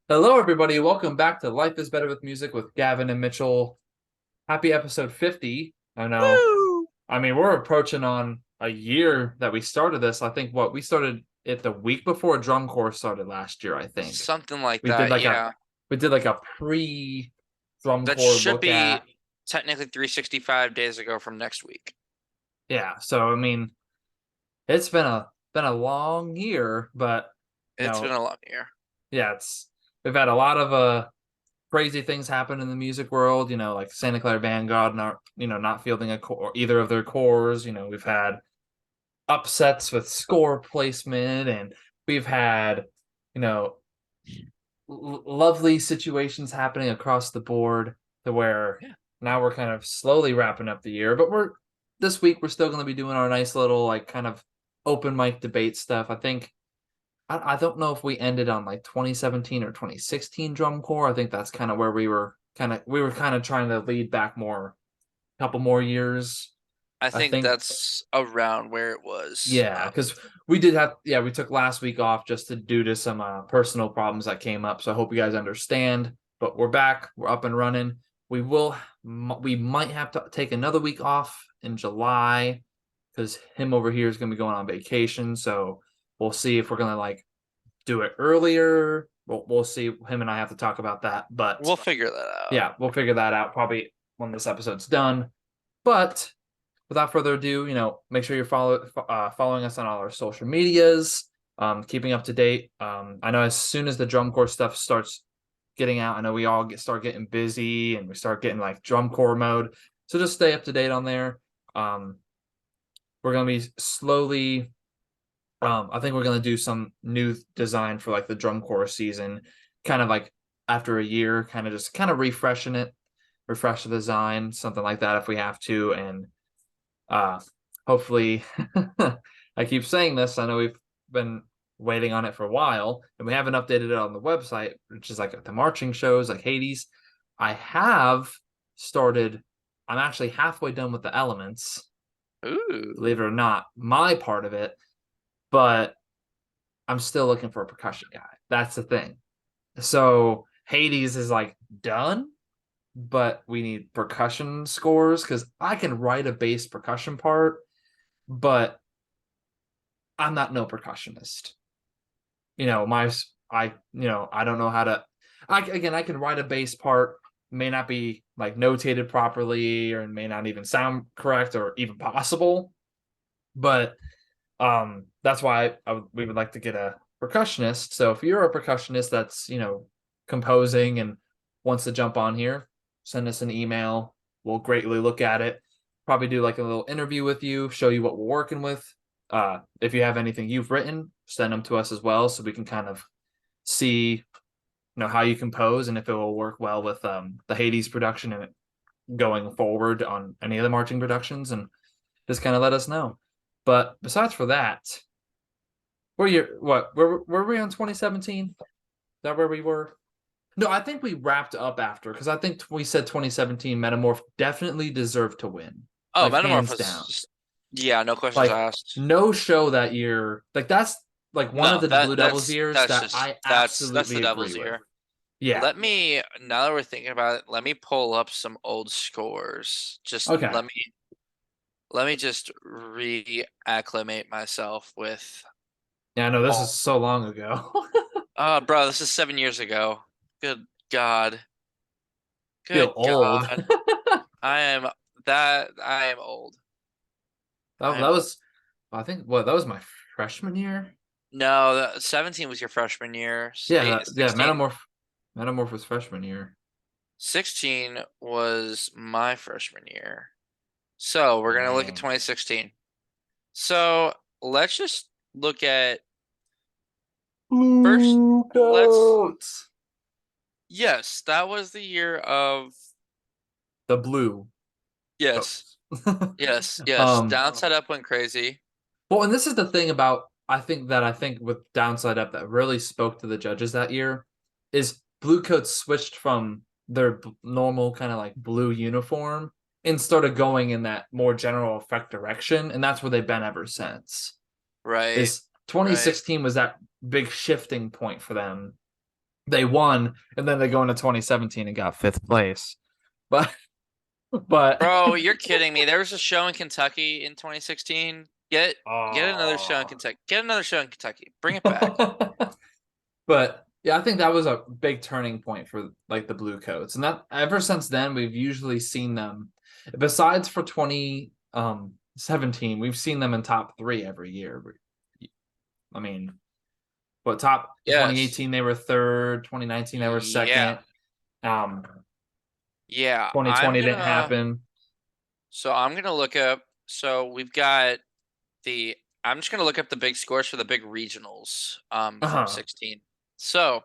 Hello, everybody. Welcome back to Life is Better with Music with Gavin and Mitchell. Happy episode 50. I know. Woo! I mean, we're approaching on a year that we started this. I think we started it the week before drum course started last year, I think. Something like We did that, like a yeah. we did like a pre drum That corps should look at. be technically 365 days ago from next week. Yeah, so I mean, it's been a long year, but you It's been know, a long year. yeah, it's we've had a lot of crazy things happen in the music world, like Santa Clara Vanguard not fielding either of their cores. We've had upsets with score placement, and we've had, you know, lovely situations happening across the board to where Yeah. now we're kind of slowly wrapping up the year, but this week we're still going to be doing our nice little like kind of open mic debate stuff. I think I don't know if we ended on like 2017 or 2016 drum corps. I think that's kind of where we were kind of trying to lead back more, a couple more years. I I think think, that's around where it was. yeah, because we took last week off just due to some personal problems that came up. So I hope you guys understand. But we're back, we're up and running. We might have to take another week off in July because him over here is going to be going on vacation. So we'll see if we're going to like do it earlier. We'll see. Him and I have to talk about that. But We'll figure that out. yeah, we'll figure that out probably when this episode's done. But without further ado, make sure you're following us on all our social medias, keeping up to date. I know as soon as the drum corps stuff starts getting out, I know we all start getting busy and we start getting like drum corps mode. So just stay up to date on there. Um, we're gonna be slowly I think we're gonna do some new design for like the drum corps season, kind of like after a year, kind of just kind of refreshing it, refresh the design, something like that if we have to, and uh hopefully I keep saying this. I know we've been waiting on it for a while, and we haven't updated it on the website, which is like the marching shows, like Hades. I have started. I'm actually halfway done with the elements, Ooh. believe it or not, my part of it, but I'm still looking for a percussion guy. That's the thing. So Hades is like done, but we need percussion scores because I can write a bass percussion part, but I'm not no percussionist. My I don't know how to. I can write a bass part, may not be like notated properly, or may not even sound correct or even possible, but that's why we would like to get a percussionist. So if you're a percussionist that's composing and wants to jump on here, send us an email. We'll greatly look at it. Probably do like a little interview with you, show you what we're working with. If you have anything you've written, send them to us as well, so we can kind of see how you compose and if it will work well with the Hades production and going forward on any of the marching productions, and just kind of let us know. But besides for that, were we on 2017? Is that where we were? No, I think we wrapped up after because I think we said 2017 Metamorph definitely deserved to win, Oh, like hands down. Metamorphosis. Yeah, no questions Like asked. no show that year, like that's like one of No, the Blue Devils years that's that just I that's the absolutely agree devil's with. ear. Yeah. Let me, now that we're thinking about it, let me pull up some old scores. Just Okay. let me just reacclimate myself with Yeah, I know this is all. so long ago. Bro, this is 7 years ago. Good God. Feel Good old. God. I am old. That, I that am old. was, I think, what, that was my freshman year. No, 17 was your freshman year. Yeah, 16, Metamorph was freshman year. 16 was my freshman year. So we're gonna look at Dang. 2016. So let's just look at first. Blue Let's coats. Yes, that was the year of The blue yes, coats. yes. Downside Up went crazy. Well, and this is the thing about I think with Downside Up that really spoke to the judges that year is blue coats switched from their normal kind of like blue uniform and started going in that more general effect direction, and that's where they've been ever since. Right, Is right. 2016 was that big shifting point for them, They won, and then they go into 2017 and got fifth place. But but Bro, you're kidding me. There was a show in Kentucky in 2016. Get another show in oh. Kentucky. Get another show in Kentucky. Bring it back. But yeah, I think that was a big turning point for like the Blue Coats, and that ever since then we've usually seen them. Besides for 2017, we've seen them in top three every year. I mean, what top Yes. 2018 they were third, 2019 they were Yeah. second. Um, Yeah. 2020 didn't happen. I'm gonna look up. So we've got the I'm just gonna look up the big scores for the big regionals from Uh-huh. 16. So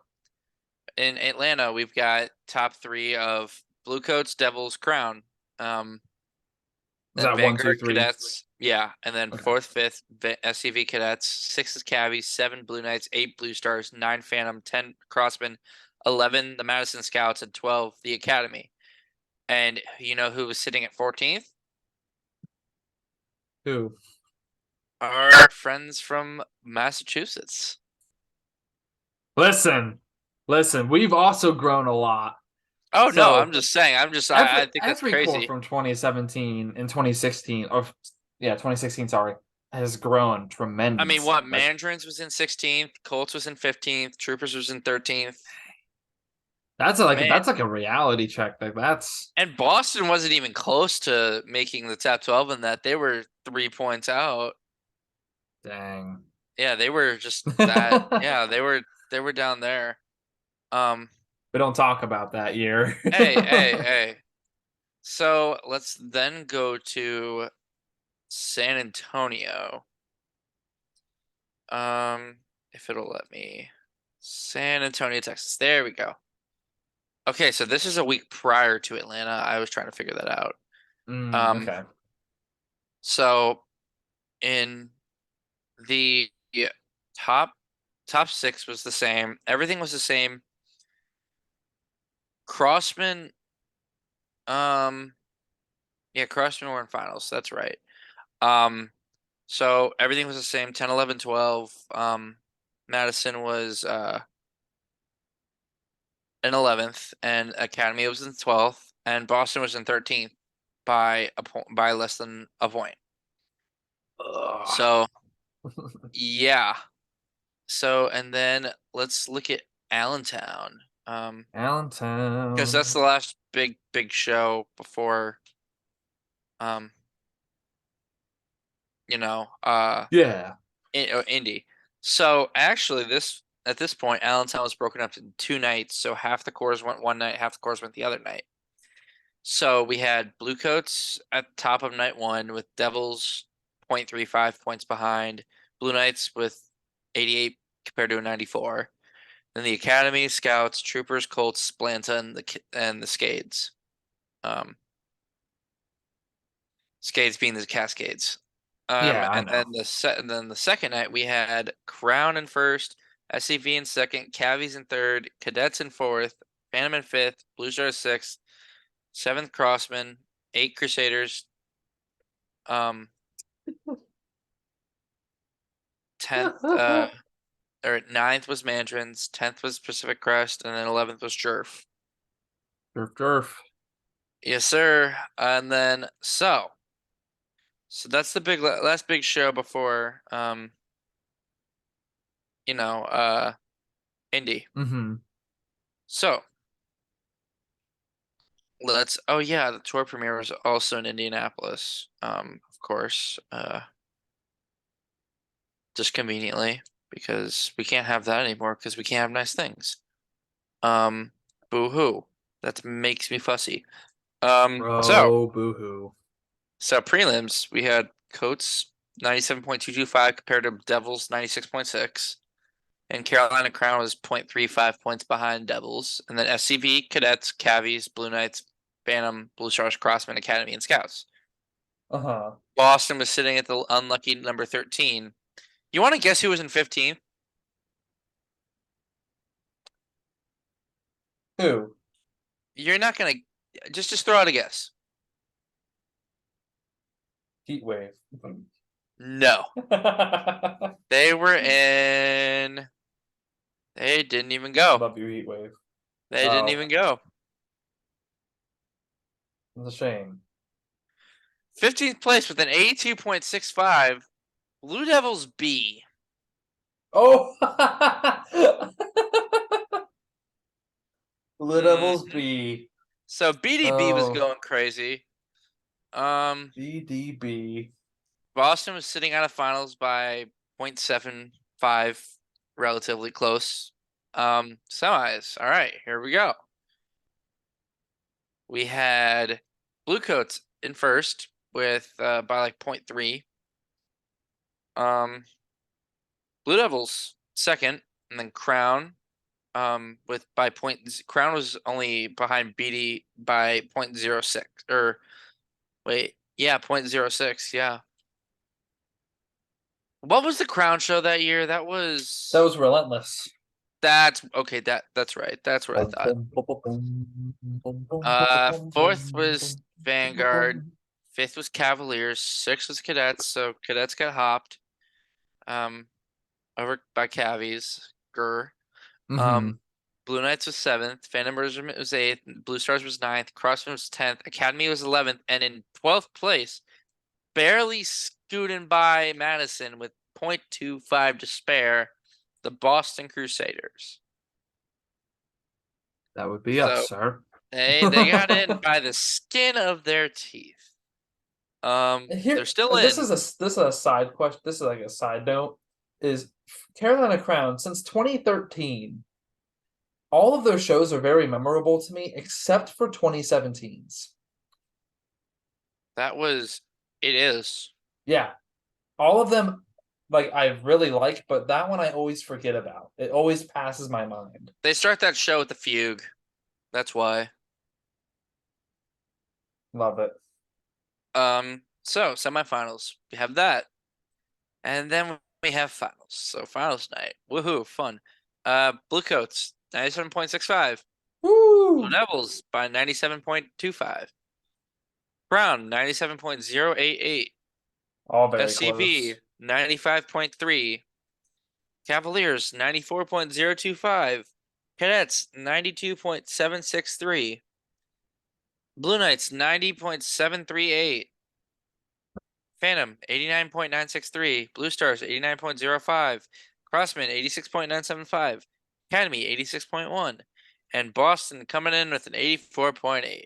in Atlanta, we've got top three of Blue Coats, Devils, Crown. Um, Is then that one, two, Vanguard three? Cadets, yeah, and then Okay. fourth, fifth SCV Cadets, six is Cavies, seven Blue Knights, eight Blue Stars, nine Phantom, 10 Crossmen, 11 the Madison Scouts, and 12 the Academy. And you know who was sitting at 14th? Who? Our friends from Massachusetts. Listen, listen. We've also grown a lot. Oh no, I'm So just saying. every I think that's every core crazy. from 2017 and 2016, or yeah, 2016, sorry, has grown I mean, tremendously. what Like Mandarins was in 16th, Colts was in 15th, Troopers was in 13th. Man, that's like a reality check. Like that's and Boston wasn't even close to making the top 12 in that. They were 3 points out. dang. Yeah, they were just that. We Yeah, they were down there. Um, don't talk about that year. hey. So let's then go to San Antonio. If it'll let me. San Antonio, Texas. There we go. Okay, so this is a week prior to Atlanta. I was trying to figure that out. Um, Okay. so in the top top six was the same. Everything was the same. Crossman, um, yeah, Crossman were in finals. That's right. Um, so everything was the same. 10, 11, 12. Madison was in 11th, and Academy was in 12th, and Boston was in 13th by a point, by less than a point. Ugh. So yeah. So and then let's look at Allentown. Because that's Allentown. the last big show before um, you know, Yeah. Indy. So actually this at this point, Allentown was broken up into two nights, so half the cores went one night, half the cores went the other night. So we had Bluecoats at the top of night one with Devils 0.35 points behind, Blue Knights with 88 compared to a 94. Then the Academy, Scouts, Troopers, Colts, Splanta, and the Scades. Um, Scades being the Cascades. Yeah, I And know. then the second night we had Crown in first, SCV in second, Cavies in third, Cadets in fourth, Phantom in fifth, Blue Stars sixth, seventh Crossman, eight Crusaders, um, 10th or ninth was Mandarins, 10th was Pacific Crest, and then 11th was Jerf. Durf, durf. Yes, sir. And then so that's the last big show before Indy. Mm-hmm. So oh yeah, the tour premiere was also in Indianapolis. Of course, just conveniently because we can't have that anymore because we can't have nice things. Um, boo-hoo. That makes me fussy. Um, so Bro, boo-hoo. so prelims, we had Coats 97.225 compared to Devils 96.6. And Carolina Crown was 0.35 points behind Devils. And then SCV, Cadets, Cavies, Blue Knights, Phantom, Blue Stars, Crossmen, Academy, and Scouts. Uh-huh. Boston was sitting at the unlucky number 13. You want to guess who was in 15th? Who? You're not gonna just throw out a guess. Heat wave. No. They were in They didn't even go. Love your heat wave. They didn't Oh, even go. it's a shame. 15th place with an 82.65. Blue Devils B. Oh, Blue hmm Devils B. So BDB was Oh, going crazy. Um, BDB. Boston was sitting out of finals by 0.75, relatively close. Semis. All right, here we go. We had Bluecoats in first with by like 0.3. Um, Blue Devils second, and then Crown with by point. Crown was only behind BD by 0.06, or wait, yeah, 0.06, yeah. What was the Crown show that year? That That was was relentless. that's okay. That's right. That's what I thought. Fourth was Vanguard. Fifth was Cavaliers. Sixth was Cadets. So Cadets got hopped. Um, over by Cavies. Grr. Hmm. Um, Blue Knights was seventh. Phantom Regiment was eighth. Blue Stars was ninth. Crossman was 10th. Academy was 11th. And in 12th place, barely scooting by Madison with 0.25 to spare, the Boston Crusaders. That would be us, So sir. they got in by the skin of their teeth. They're Here, still this in. is a side question. This is like a side note. Is Carolina Crown since 2013? All of those shows are very memorable to me, except for 2017's. That was it is. Yeah, all of them, like I really like, but that one I always forget about. It always passes my mind. They start that show with the fugue. That's why. Love it. So semifinals. We have that. And then we have finals. So finals night. Woohoo, fun. Bluecoats, 97.65. Blue Woo! Devils by 97.25. Brown, 97.088. All very SCV, close. 95.3. Cavaliers, 94.025. Cadets, 92.763. Blue Knights, 90.738. Phantom, 89.963. Blue Stars, 89.05. Crossman, 86.975. Academy, 86.1. And Boston coming in with an 84.8.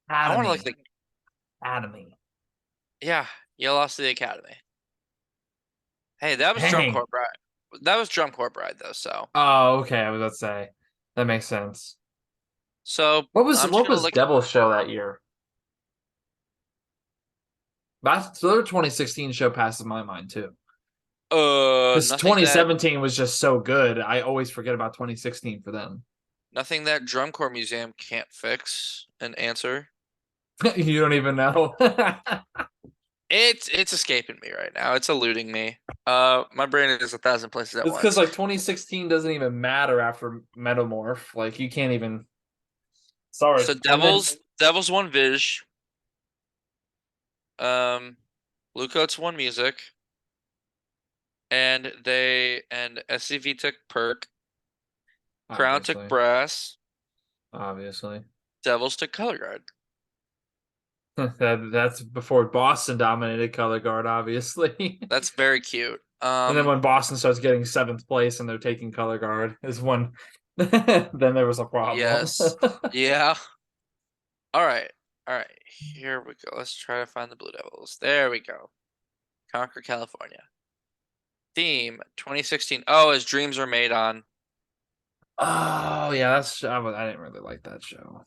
I want to look Academy. the Academy. yeah, you lost to the Academy. Hey, that was Drum Dang. Corps Bride. That was Drum Corps Bride though, Oh, okay. I was about to say that makes sense. so I'm just What gonna was look Devil's show that year? That's the other 2016 show passes my mind too. Because nothing that 2017 was just so good. I always forget about 2016 for them. nothing that Drum Corps Museum can't fix and answer. You don't even know. It's escaping me right now. It's eluding me. My brain is 1,000 places at It's because once. like 2016 doesn't even matter after Metamorph. Like you can't even. Sorry. So And then Devils won Viz. Um, Bluecoats won music, and SCV took perk. Crown took obviously, brass. obviously, Devils took color guard. that's before Boston dominated color guard, obviously. That's very cute. And then when Boston starts getting seventh place and they're taking color guard is when then there was a problem. Yes. Yeah. All right. All right. Here we go. Let's try to find the Blue Devils. There we go. Conquer California. Theme 2016. Oh, as dreams are made on. Oh yeah, I didn't really like that show.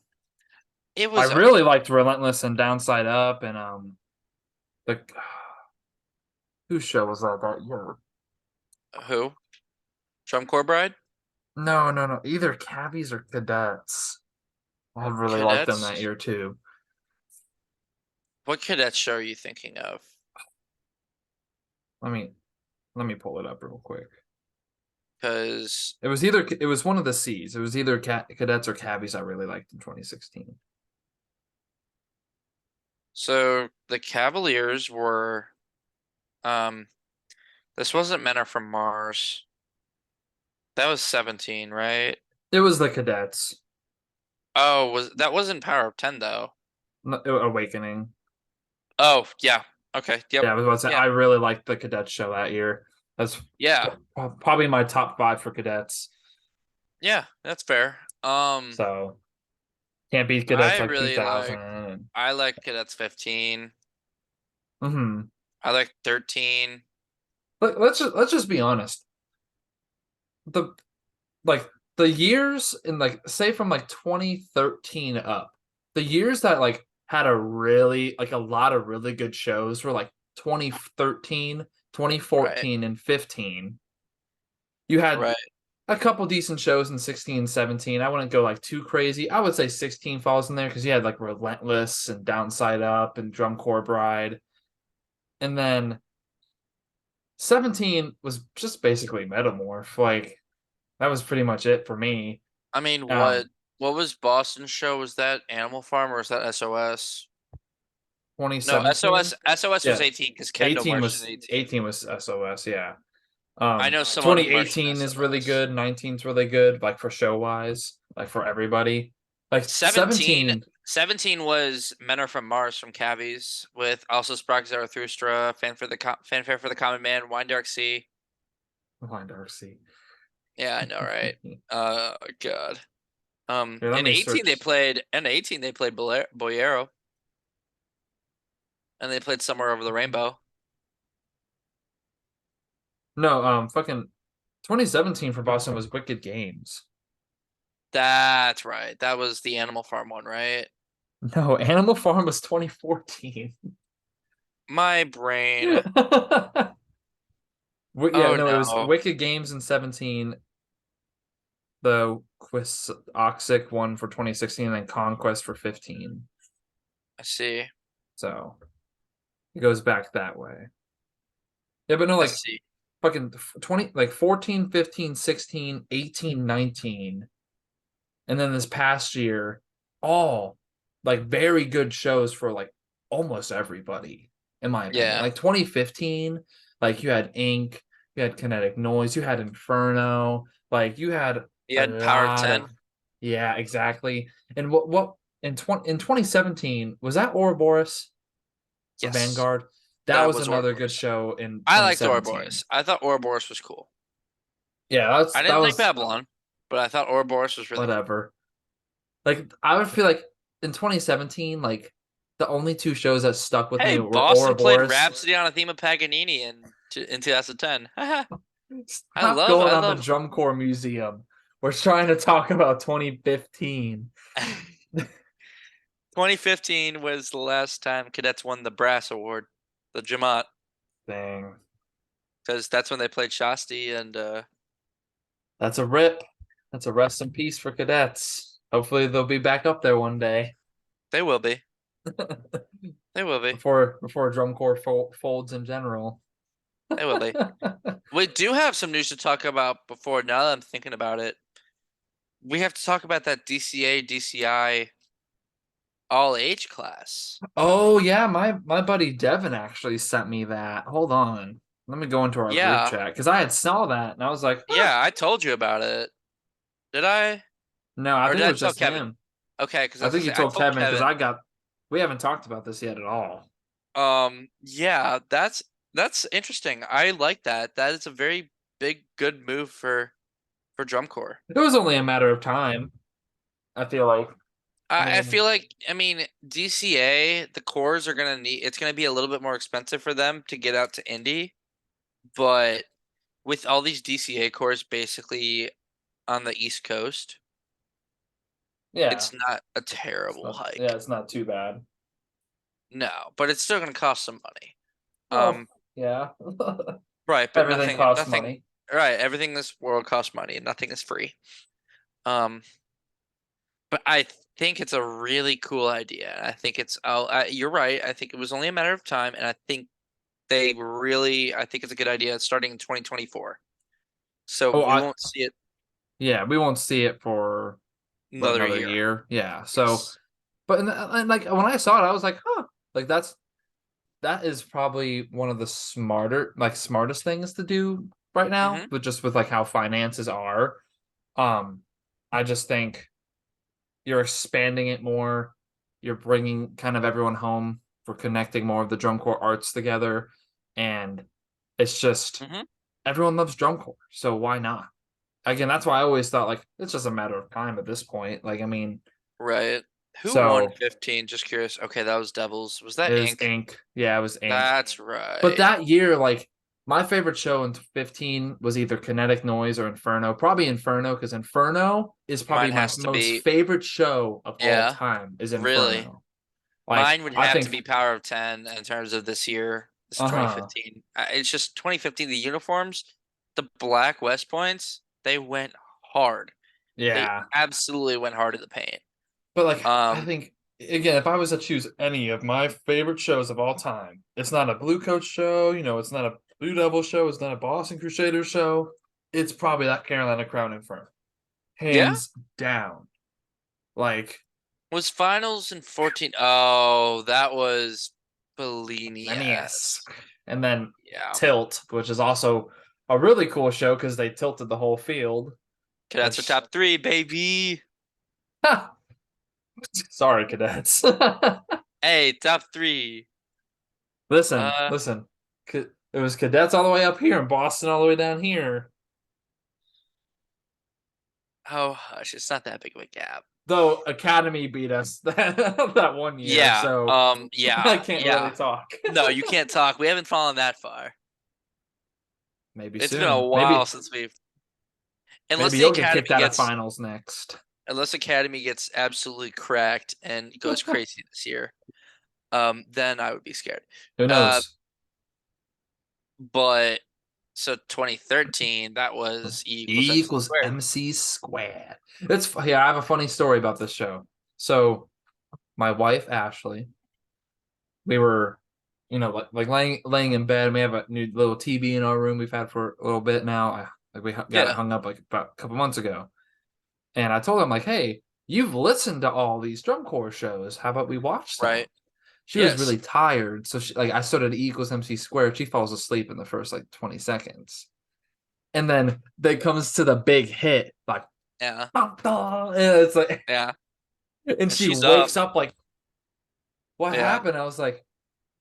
It I was really okay. liked Relentless and Downside Up and the whose show was that year? Who? Drum Corps Bride? No, no, no. Either Cabbies or Cadets. I really liked them that Cadets? year too. What cadets show are you thinking of? Let me let me pull it up real quick. Because It was one of the C's. It was either Cadets or Cabbies I really liked in 2016. so the Cavaliers were um this wasn't Men Are From Mars. That was 17, right? It was the cadets. Oh, that wasn't Power of 10 though. Awakening. Oh, yeah. Okay. Yep. Yeah, I was about to say Yeah. I really liked the cadets show that year. That's Yeah. probably my top five for cadets. Yeah, that's fair. So can't beat cadets I like really like 2000. I like Cadets 15. Hmm. I like 13. Let's just be honest. The like the years in like say from like 2013 up, the years that like had a really like a lot of really good shows were like 2013, Right. 2014, and 15. You had Right. a couple decent shows in 16, 17. I wouldn't go like too crazy. I would say 16 falls in there because you had like Relentless and Downside Up and Drum Corps Bride. And then 17 was just basically Metamorph. Like that was pretty much it for me. I mean, what Um what was Boston show? Was that Animal Farm or was that SOS? No, 2017. SOS was Yeah. 18 because Kendo 18 March is was 18. 18 was SOS, yeah. I know someone who marched in 2018 is really SOS. good, 19's really good, like for show wise, like for everybody. Like 17 17, 17 was Men Are From Mars from Cavies with also Sprock Zarathustra, Fanfare for the Common Man, Wine Dark Sea. Blind Darcy. Yeah, I know, right? God. Here, let In me 18 they search. played in 18 they played Boyero and they played Somewhere Over the Rainbow. No, fucking 2017 for Boston was Wicked Games. That's right. That was the Animal Farm one, right? No, Animal Farm was 2014. My brain. Yeah, Oh no, it was no. Wicked Games in 17, the Quiz Oxic one for 2016, and then Conquest for 15. I see. So it goes back that way. Yeah, but no, I like see. fucking 20, like 14, 15, 16, 18, 19. And then this past year, all like very good shows for like almost everybody, in my opinion. Yeah. Like 2015, like you had Ink, you had Kinetic Noise, you had Inferno, like you had You a had Power of lot 10? of, yeah, exactly. And what in 2017 was that Ouroboros for Yes. Vanguard? That That was was another good Ouroboros. show in I liked 2017. Ouroboros. I thought Ouroboros was cool. Yeah, I that didn't like was Babylon, but I thought Ouroboros was really cool. whatever. Like I would feel like in 2017, like the only two shows that stuck with Hey, me were Boston played Ouroboros. Rhapsody on a Theme of Paganini in 2010. I Stop love going I on the love Drum Corps Museum. We're trying to talk about 2015 2015 was the last time cadets won the brass award, the Jamat, thing. because that's when they played Shasti and That's a rip. That's a rest in peace for cadets. Hopefully they'll be back up there one day they will be. They will be. before Drum Corps folds in general. They will be. We do have some news to talk about before now that I'm thinking about it. We have to talk about that DCA DCI all age class. Oh yeah, my buddy Devin actually sent me that. Hold on. Let me go into our group Yeah. chat because I had saw that and I was like, huh. Yeah, I told you about it. Did I? No, I Or think did it I was tell just Kevin? him. Okay, because I I was gonna think you say I told told Kevin because Kevin. we haven't talked about this yet at all. Yeah, that's interesting. I like that. That is a very big good move for drum corps. It was only a matter of time, I feel like. I I mean, feel like DCA, the cores are gonna need it's gonna be a little bit more expensive for them to get out to Indy, but with all these DCA cores basically on the East Coast, yeah. it's not a terrible hike. It's not too bad. No, but it's still gonna cost some money. Well, Um, yeah. right, but Everything nothing, costs nothing, money. right, everything in this world costs money and nothing is free. Um, but I think it's a really cool idea. I think you're right. I think it was only a matter of time, and I think I think it's a good idea starting in 2024. So Oh, we won't see it yeah, we won't see it for what, another another year. year. Yeah. So, Yes. but and like when I saw it, I was like, huh, like that is probably one of the smartest things to do right now, Hmm. but just with like how finances are. Um, I just think you're expanding it more. You're bringing kind of everyone home for connecting more of the drum corps arts together, and it's just Hmm. everyone loves drum corps, so why not? Again, that's why I always thought like it's just a matter of time at this point. Like, I mean, Right. Who won so 15? Just curious. Okay, that was Devils. Was that it was Ink? Ink. Yeah, it was Ink. That's But right. that year, like my favorite show in 15 was either Kinetic Noise or Inferno. Probably Inferno, because Inferno is probably Mine my has to most be, favorite show of all yeah, time is really. Inferno. Like Mine would I have to think be Power of 10 in terms of this year. This is uh-huh. 2015. It's just 2015, the uniforms, the black West Points, they went hard. They Yeah. absolutely went hard in the paint. But like I Um, think again, if I was to choose any of my favorite shows of all time, it's not a Blue Coat show, it's not a Blue Devil show, it's not a Boston Crusaders show. It's probably that Carolina Crown Inferno. yeah, Hands down. Like was finals in 14. Oh, that was Bellini-esque. Nennius. And then Yeah. Tilt, which is also a really cool show because they tilted the whole field. Cadets are Which, top three, baby. sorry, cadets. Hey, top three. listen, Uh, listen. It was cadets all the way up here and Boston all the way down here. oh, hush, it's not that big of a gap. Though Academy beat us that one year, Yeah, so I yeah, can't really yeah. talk. No, you can't talk. We haven't fallen that far. Maybe It's been a soon. while Maybe since we've, maybe unless the you'll get kicked Academy out of gets, finals next. unless Academy gets absolutely cracked and goes crazy this year, then I would be scared. Who Uh, knows? but so 2013, that was E equals E MC equals squared. MC squared. Yeah, I have a funny story about this show. So my wife Ashley, we were, like laying in bed. We have a new little TV in our room we've had for a little bit now. Like we got it Yeah, hung up like about a couple months ago, and I told him like, "Hey, you've listened to all these drum corps shows. How about we watch some?" right. She was Yes. really tired, so I started E equals MC squared. She falls asleep in the first like 20 seconds. And then there comes to the big hit, like, Yeah. and it's like, Yeah. and And she she's up. wakes up like, what Yeah. happened? I was like,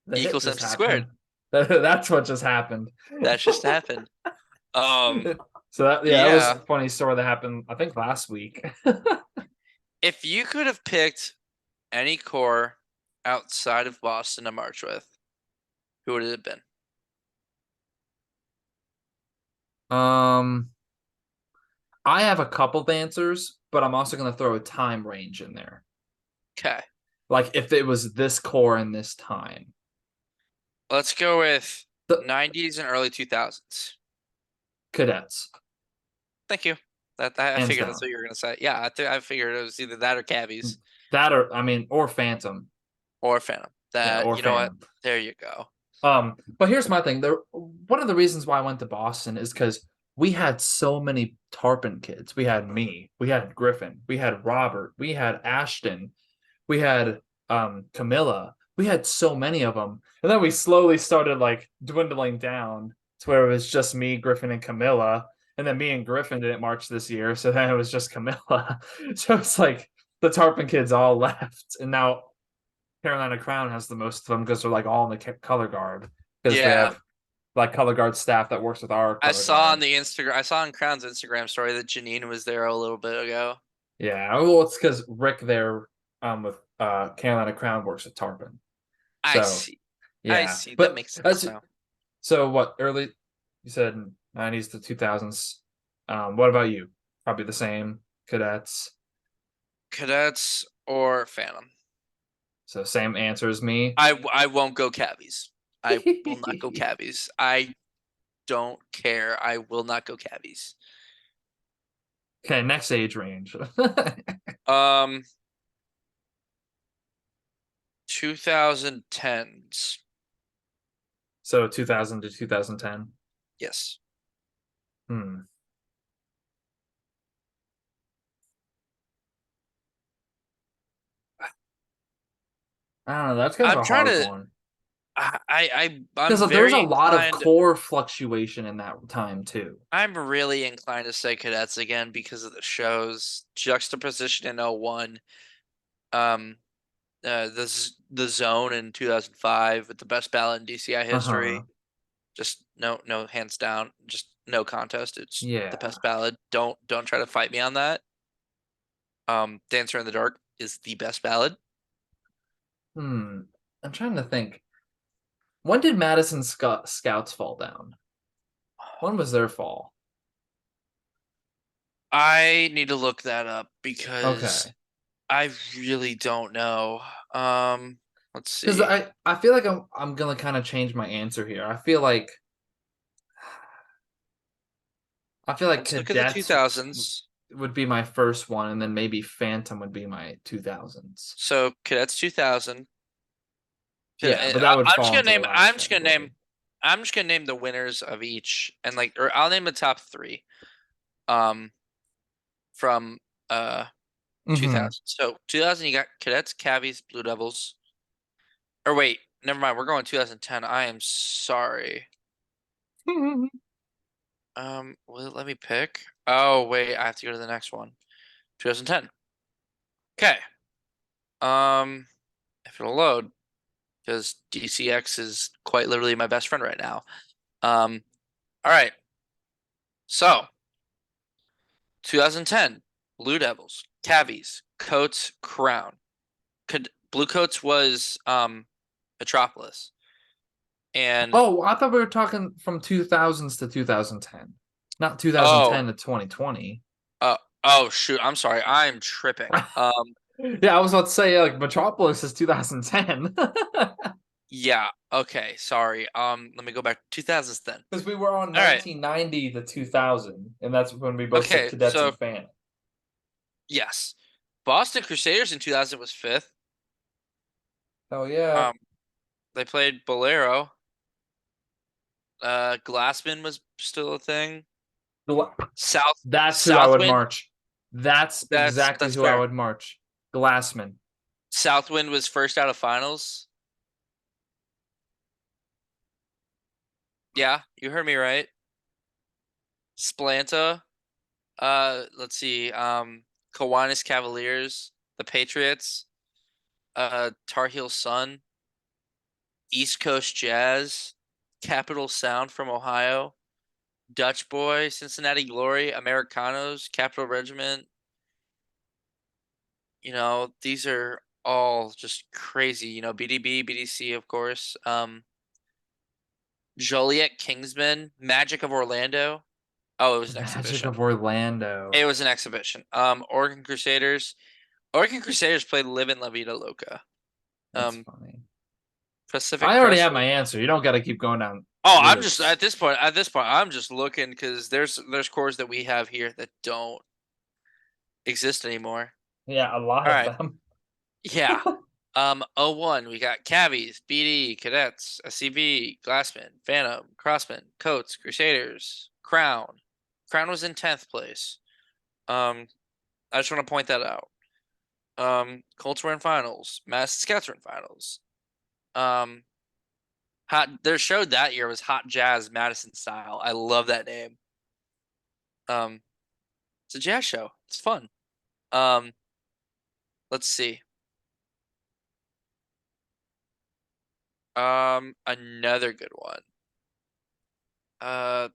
the E hit equals just MC squared. happened. That's what just happened. That just happened. Um, So that was a yeah. funny story that happened, I think, last week. If you could have picked any core outside of Boston to march with, who would it have been? um, I have a couple of answers, but I'm also going to throw a time range in there. Okay. Like if it was this core in this time. Let's go with The 90s and early 2000s. cadets, Thank you. I hands figured that's down. what you were gonna say. Yeah, I figured it was either that or cabbies That or I mean, or Phantom. or Phantom. Yeah, That or you know what? Phantom. There you go. But here's my thing. One of the reasons why I went to Boston is because we had so many Tarpon kids. We had me, we had Griffin, we had Robert, we had Ashton, we had Camilla. We had so many of them. And then we slowly started like dwindling down to where it was just me, Griffin, and Camilla. And then me and Griffin didn't march this year, so then it was just Camilla. So it's like the Tarpon kids all left, and now Carolina Crown has the most of them because they're like all in the color guard because we Yeah. have like color guard staff that works with our I color saw on guard. the Instagram I saw on Crown's Instagram story that Janine was there a little bit ago. Yeah, well, it's because Rick there with Carolina Crown works at Tarpon. I So see. I yeah, see. That but makes sense that's now. so what early you said 90s to 2000s. What about you? Probably the same cadets. Cadets or Phantom. So same answer as me. I won't go cabbies. I will not go cabbies. I don't care. I will not go cabbies. Okay, next age range. Um, 2010s. So 2000 to 2010. Yes. Hmm. I don't know. That's kind of I'm a trying hard to one. I'm Because there was a very lot of inclined. core fluctuation in that time too. I'm really inclined to say cadets again because of the show's juxtaposition in '01. Um, the zone in 2005 with the best ballad in DCI Uh-huh. history. Just no hands down, just no contest. It's the Yeah. best ballad. Don't try to fight me on that. Dancer in the Dark is the best ballad. Hmm. I'm trying to think. When did Madison Scouts fall down? When was their fall? I need to look that up because Okay. I really don't know. Let's Because see. I feel like I'm gonna kind of change my answer here. I feel like Let's look at the Cadets 2000s. would be my first one, and then maybe Phantom would be my 2000s. So cadets 2000. Yeah, but that would I'm just fall gonna into the name. last category. I'm just gonna name the winners of each, and like, or I'll name the top three. Um, from uh Mm-hmm. 2000. So 2000, you got cadets, Cavies, Blue Devils. Or wait, never mind. We're going 2010. I am sorry. Will it let me pick? Oh wait, I have to go to the next one. 2010. Okay. Um, if it'll load, because DCX is quite literally my best friend right now. All right. So 2010, Blue Devils, Cavies, Coats, Crown. Blue Coats was Metropolis. And Oh, I thought we were talking from 2000s to 2010, not 2010 oh, to 2020. oh shoot, I'm sorry. I'm tripping. Yeah, I was about to say like Metropolis is 2010 Yeah, okay, sorry. Let me go back to 2000s then. because we were on All right. 1990 to 2000, and that's when we both said Okay, Cadets so and Phantom. yes. Boston Crusaders in 2000 was fifth. Oh yeah. Um, they played Bolero. Glassman was still a thing. That's who I would Southwind, march. That's that's exactly that's who I fair. would march. Glassman. Southwind was first out of finals. Yeah, you heard me right. Splanta. Let's see. Kiwanis Cavaliers, the Patriots, Tar Heel Sun, East Coast Jazz, Capital Sound from Ohio, Dutch Boy, Cincinnati Glory, Americanos, Capital Regiment. These are all just crazy. BDB, BDC, of course. Joliet Kingsmen, Magic of Orlando. Oh, it was an Magic exhibition. of Orlando. It was an exhibition. Oregon Crusaders. Oregon Crusaders played Live in La Vida Loca. That's Um, funny. Pacific I already have Crest. my answer. You don't got to keep going down Oh, I'm just groups. at this point, I'm just looking because there's cores that we have here that don't exist anymore. Yeah, a lot All of right. them. Yeah. '01, we got Cavies, BD, Cadets, SCV, Glassman, Phantom, Crossman, Coats, Crusaders, Crown. Crown was in 10th place. Um, I just want to point that out. Colts were in finals. Madison Scouts were in finals. Um, their show that year was Hot Jazz Madison Style. I love that name. Um, it's a jazz show. It's fun. Um, let's see. Another good one. Uh,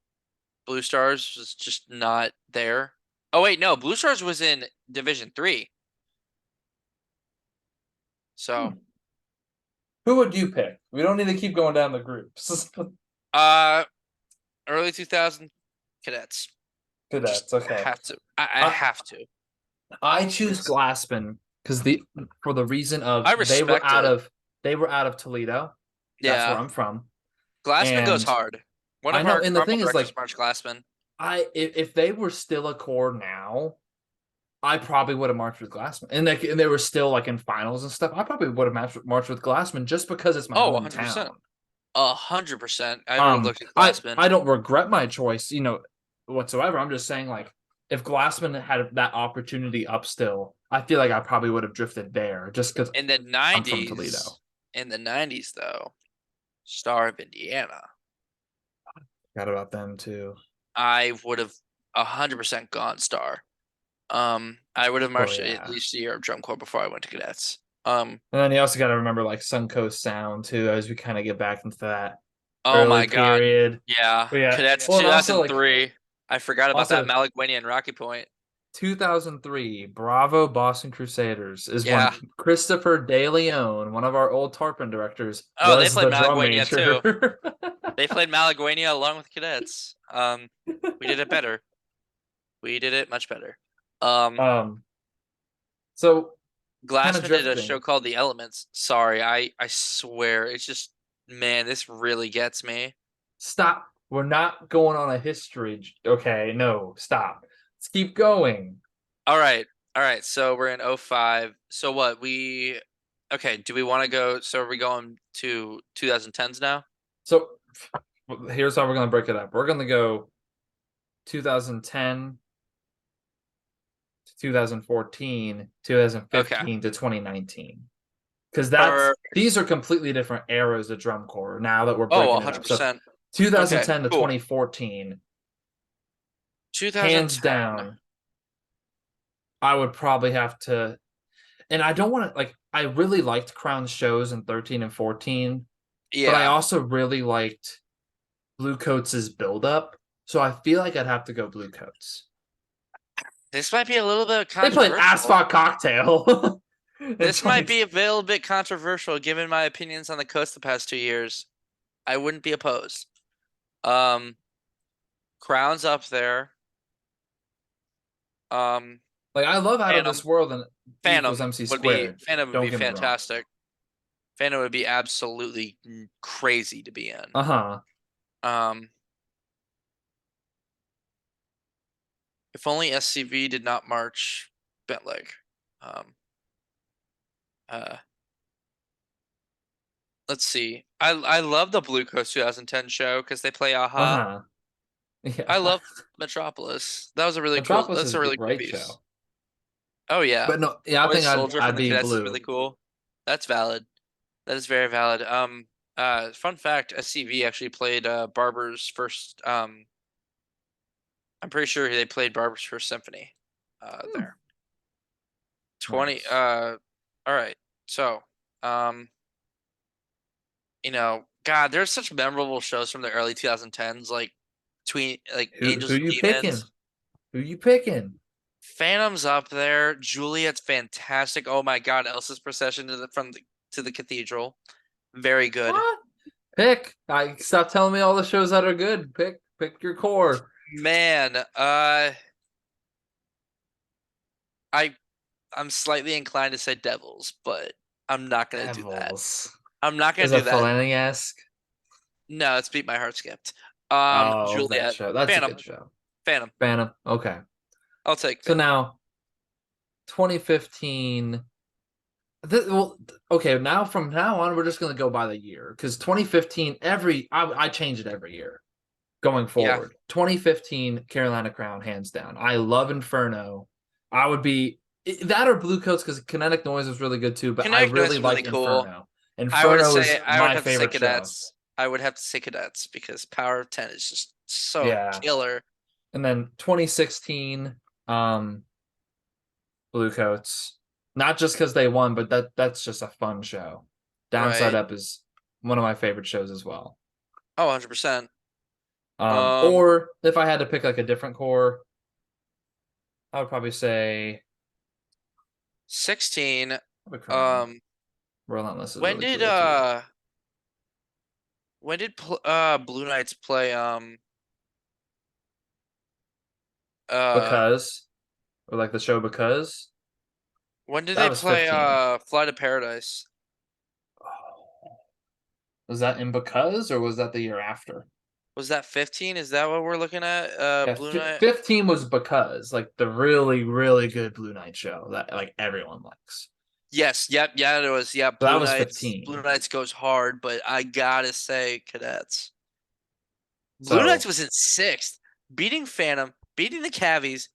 Blue Stars was just not there. Oh wait, no, Blue Stars was in Division 3. So, Hmm. Who would you pick? We don't need to keep going down the groups. uh, early 2000 Cadets. Just Cadets, okay. have to. I I have to. I choose It's Glassman because for the reason of I respect it. they were out of Toledo. That's where Yeah. I'm from. Glassman goes And hard. One I of know, our and the carnival thing is directors, like March Glassman. if they were still a core now, I probably would have marched with Glassman. And they were still like in finals and stuff. I probably would have marched with Glassman just because it's my Oh, 100%. hometown. 100%. I would have looked at Glassman. I don't regret my choice, whatsoever. I'm just saying, like, if Glassman had that opportunity up still, I feel like I probably would have drifted there just because In the I'm from Toledo. 90s, in the 90s though. Star of Indiana. Forgot about them too. I would have 100% gone Star. I would have Oh marched at yeah. least a year of drum corps before I went to cadets. And then you also got to remember like Suncoast Sound too, as we kind of get back into that Oh early my God. period. Yeah. But yeah, Cadets well, and also like 2003. I forgot about that also Malagueña and Rocky Point. 2003, Bravo Boston Crusaders is when Yeah. Christopher De Leon, one of our old Tarpon directors, Oh, they was played the drum Malagueña too. major. They played Malagueña along with cadets. We did it better. We did it much better. Um, um, so kind of Glassman did a show drifting. called The Elements. Sorry, I swear it's just man, this really gets me. Stop. We're not going on a history. Okay, no, stop. Let's keep going. All right. All right. So we're in '05. So what? Okay, do we want to go are we going to 2010s now? So here's how we're going to break it up. We're going to go 2010 to 2014, Okay. 2015 to 2019. Because these First. are completely different eras of drum corps now that we're Oh, breaking it up. So 100%. Okay, 2010 to cool. 2014, hands 2010. down, I would probably have to, and I don't want to like I really liked Crown's shows in 13 and 14, but I Yeah. also really liked Blue Coats' build up. So I feel like I'd have to go Blue Coats. This might be a little bit They played controversial. Asphalt Cocktail in This might 20. be a little bit controversial given my opinions on the coast the past 2 years. I wouldn't be opposed. Um, Crown's up there. Um, Like I love Out of Phantom. This World and E equals Phantom MC would be squared. Phantom would Don't be get me wrong. fantastic. Phantom would be absolutely crazy to be in. Uh-huh. Um, if only SCV did not march bent leg. Um, uh, let's see. I love the Blue Coast 2010 show because they play Aha. Uh-huh. I Yeah. love Metropolis. That was a really cool. Metropolis That's is a a really cool great piece. show. Oh yeah, But no, yeah, I Toy think Soldier from I'd the be Cadets is really blue. cool. That's valid. That is very valid. Fun fact: SCV actually played Barber's first. I'm pretty sure they played Barber's first symphony. Hmm, There. 20. nice. All right. So, um, God, there's such memorable shows from the early 2010s, like between like Who Angels and you picking? Demons. Who you picking? Phantom's up there. Juliet's fantastic. Oh my God, Elsa's procession to the cathedral. Very good. What? Pick. I stop telling me all the shows that are good. Pick your core. Man, I I'm slightly inclined to say Devils, but I'm not gonna do that. Devils. I'm not gonna Is do that that. Fellini-esque? No, it's Beat My Heart Skipped. Oh, that Juliet. show. That's a Phantom. good show. Phantom. Phantom. Okay. I'll take So Phantom. now 2015. Well, okay. Now from now on, we're just gonna go by the year because 2015. I change it every year going Yeah. forward. 2015 Carolina Crown, hands down. I love Inferno. I would be that or Blue Coats because Kinetic Noise was really good too. But I Kinetic Noise really is really liked cool. Inferno. Inferno is I would my have to say favorite show. Cadets. I would have to say Cadets because Power of 10 is just so Yeah. killer. And then 2016, Blue Coats. Not just because they won, but that's just a fun show. Downside Right. Up is one of my favorite shows as well. Oh, 100%. Um, Or if I had to pick like a different core, I would probably say 16. Crown. Um, Relentless is when really did cool too. Blue Knights play uh Because, or like the show Because, when did that they was play 15. Fly to Paradise? Oh. Was that in Because or was that the year after? Was that 15? Is that what we're looking at? Yeah, Blue Knight. 15 was Because, like the really, really good Blue Knight show that like everyone likes. Yes, yep, yeah, it was. Yeah, So that Blue was Knights. Blue 15. Knights goes hard, but I gotta say, Cadets. Blue Knights So was in sixth, beating Phantom, beating the Cavies,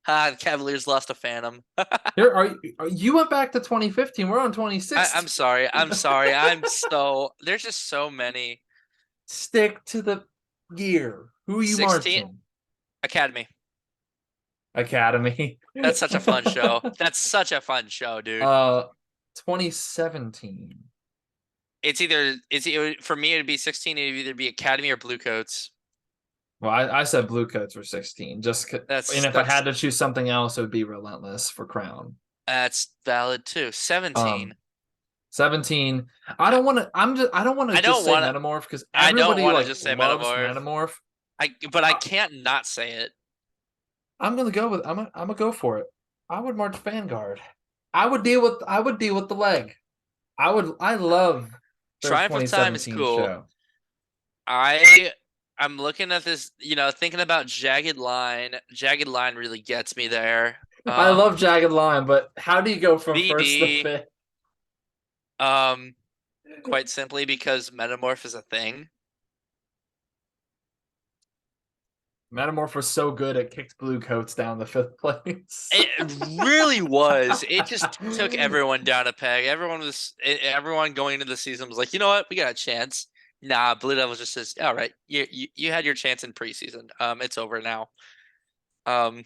The Cavaliers lost a Phantom. You went back to 2015. We're on I'm 2016. sorry. I'm sorry. There's just so many. Stick to the gear. Who are you 16 marching? Academy. Academy. That's such a fun show. That's such a fun show, dude. uh 2017. For me it'd be 16. It'd either be Academy or Bluecoats. Well, I said blue coats were 16. And That's if I that's had to choose something else, it would be Relentless for Crown. that's valid too. 17. Um, 17. I, I don't want to I just don't say want to. Metamorph because I don't everybody want to like just say loves Metamorph. Metamorph. But I I, can't not say it. I'm gonna go for it. I would march Vanguard. I would deal with the leg. I love their Triumph of Time is 2017 cool. show. I I'm looking at this, thinking about Jagged Line. Jagged Line really gets me there. I love Jagged Line, but how do you go from first to VD, fifth? um, quite simply because Metamorph is a thing. Metamorph was so good it kicked blue coats down the fifth place. It really was. It just took everyone down a peg. Everyone going into the season was like, you know what, we got a chance. Nah, Blue Devils just says, all right, you had your chance in preseason. It's over now. Um,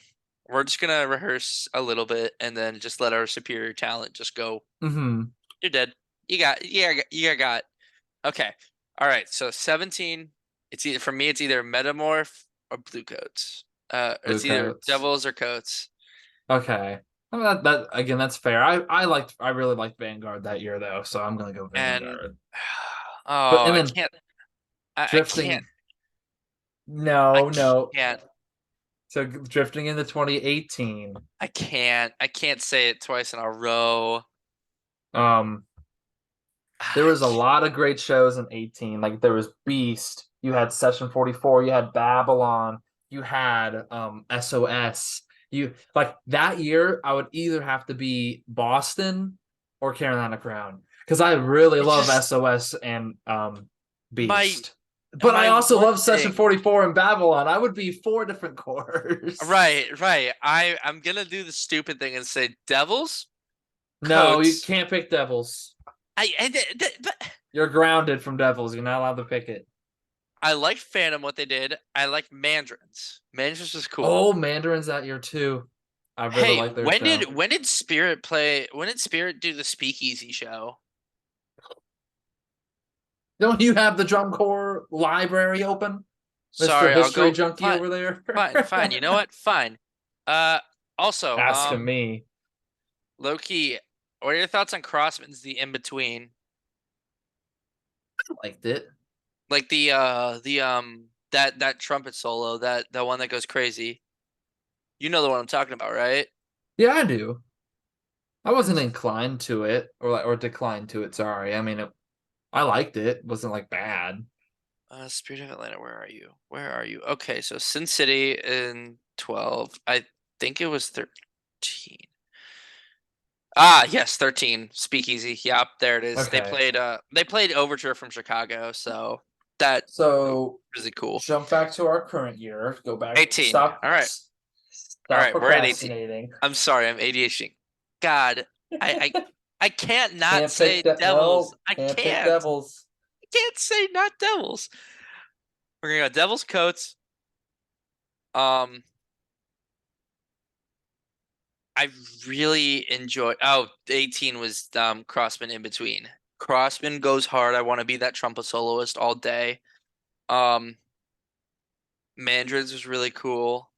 we're just gonna rehearse a little bit and then just let our superior talent just go. Hmm. You're dead. You got. Okay. All right. So 17. It's either for me. It's either Metamorph or Blue Coats. Blue It's either coats. Devils or Coats. Okay. I mean, that again, that's fair. I really liked Vanguard that year though, so I'm gonna go And Vanguard. But oh, and I then can't. I can't. drifting. I No, no. can't. So drifting into 2018. I can't. I can't say it twice in a row. Um, there I was a lot of great shows in 18. Like there was Beast, you had Session 44, you had Babylon, you had SOS. You like that year, I would either have to be Boston or Carolina Crown because I really it's love just SOS and my Beast. But I my also one love Session thing. 44 and Babylon. I would be four different cores. Right, right. I'm gonna do the stupid thing and say Devils, No, you Coats. can't pick Devils. But You're grounded from Devils. You're not allowed to pick it. I like Phantom what they did. I like Mandarins. Mandarins was cool. Oh, Mandarin's that year too. I really Hey, like their show. when did Spirit play? When did Spirit do the Speakeasy show? Don't you have the drum corps library open, Mr. Sorry, I'll History go. Junkie Fine, over there? fine. You know what? Fine. Uh, also, Asking me. Loki, what are your thoughts on Crossman's The In Between? I liked it. Like that trumpet solo, that one that goes crazy. You know the one I'm talking about, right? Yeah, I do. I wasn't inclined to it or declined to it. Sorry. I mean, I liked it. It wasn't like bad. Spirit of Atlanta, where are you? Where are you? Okay, so Sin City in 12. I think it was 13. Ah, yes, 13. Speakeasy. Yep, there it is. Okay. They played Overture from Chicago, so that was So really cool. jump back to our current year. Go back. 18. All right. All Stop right, we're at 18. procrastinating. I'm sorry, I'm ADHD. God, I I I can't not Can't pick say that. Devils. No, can't pick I Devils. can't say not Devils. We're gonna go Devils Coats. Um, I really enjoy. Oh, 18 was Crossman in between. Crossman goes hard. I want to be that trumpet soloist all day. Um, Mandrids was really cool.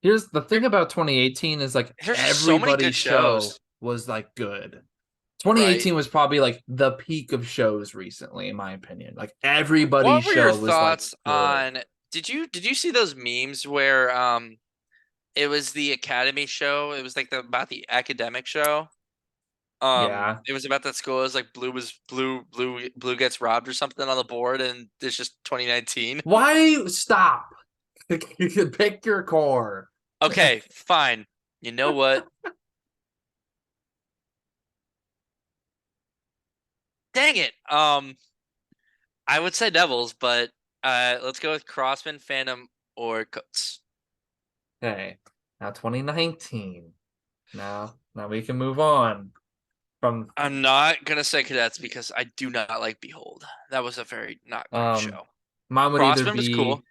Here's the There- thing about 2018 is like There's just so many good everybody's show shows, was like good. right? 2018 was probably like the peak of shows recently, in my opinion. Like everybody's What were your show was like thoughts good. on? Did you see those memes where it was the Academy show? It was like about the academic show. Yeah. It was about that school. It was like blue gets robbed or something on the board, and it's just 2019. Why do you stop? You could pick your core. Okay, fine. You know what? Dang it. I would say Devils, but let's go with Crossman, Phantom, or Coats. Hey, Now 2019. Now we can move on from I'm not gonna say cadets because I do not like Behold. That was a very not great um show. mine would either Crossman was be cool.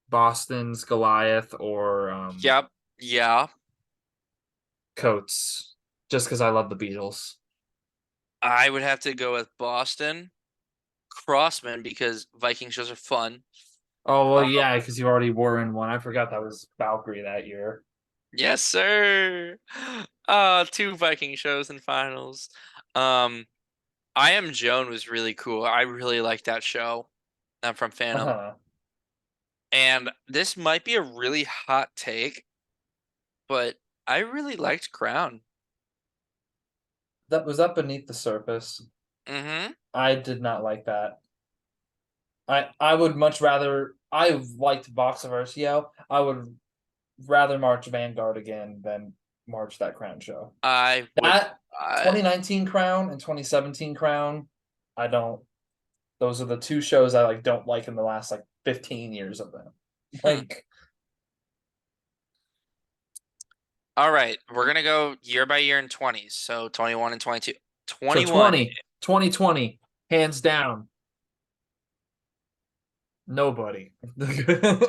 Boston's Goliath or Yep. Yeah. Coates, just because I love the Beatles. I would have to go with Boston. Crossman because Viking shows are fun. Oh well, Uh, yeah, because you already were in one. I forgot that was Valkyrie that year. yes, sir. Two Viking shows and finals. Um, I Am Joan was really cool. I really liked that show. From Phantom. Uh-huh. And this might be a really hot take, but I really liked Crown. That was up beneath the surface. Mm-hmm. I did not like that. I would much rather. I liked Box of Arcio. I would rather march Vanguard again than march that Crown show. I would. That 2019 Crown and 2017 Crown, I don't. Those are the two shows I like don't like in the last like 15 years of them. Hmm. Like All right, we're gonna go year by year in 20s. So 21 and 22. so 21. 2020, hands down, nobody.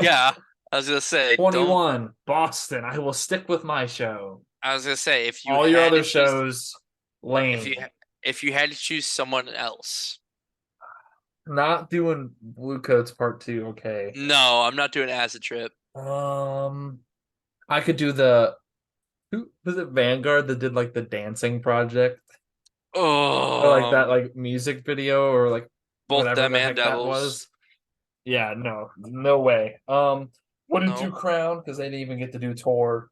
Yeah, I was gonna say, don't. 21, Boston. I will stick with my show. I was gonna say if you All your had to other choose, shows, if you lame. if you had to choose someone else. Not doing Blue Coats Part 2, okay. No, I'm not doing Acid Trip. Um, I could do the who was it Vanguard that did like the dancing project or like that Oh, like music video or like both whatever them the and heck that Devils. was. Yeah, no way. Wouldn't do Nope. Crown because they didn't even get to do tour.